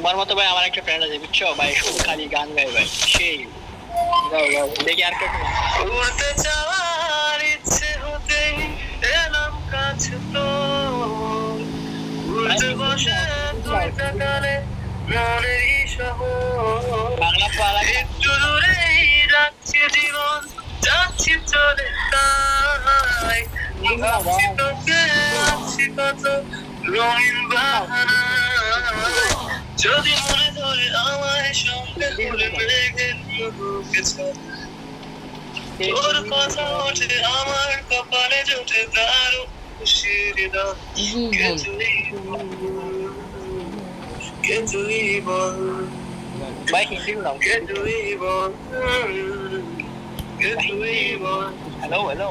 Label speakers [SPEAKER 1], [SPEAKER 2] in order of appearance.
[SPEAKER 1] তোমার মতো ভাই আমার একটা ফ্রেন্ড আছে বুঝছো ভাই, শুধু খালি গান গায় ভাই, সেই গাও গাও দেখি আর কে উড়তে চাওয়ার ইচ্ছে হতেই এলাম কাছে তো, উড়তে বসে তুই তাকালে মনেরই শহর, বাংলা পালা একটু দূরেই রাখছি জীবন, যাচ্ছি চলে তাই ভাবছি তোকে আছি কত রঙিন বাহানা, যদি মনে ধরে আমায় সঙ্গে করে মেঘের বুকে ছায়, তোর কথা ওঠে আমার কপালে জোটে দারুণ খুশির দাগ, কে তুই বল ভাই, হিন্দি গাও, কে তুই বল, কে তুই বল, হ্যালো হ্যালো।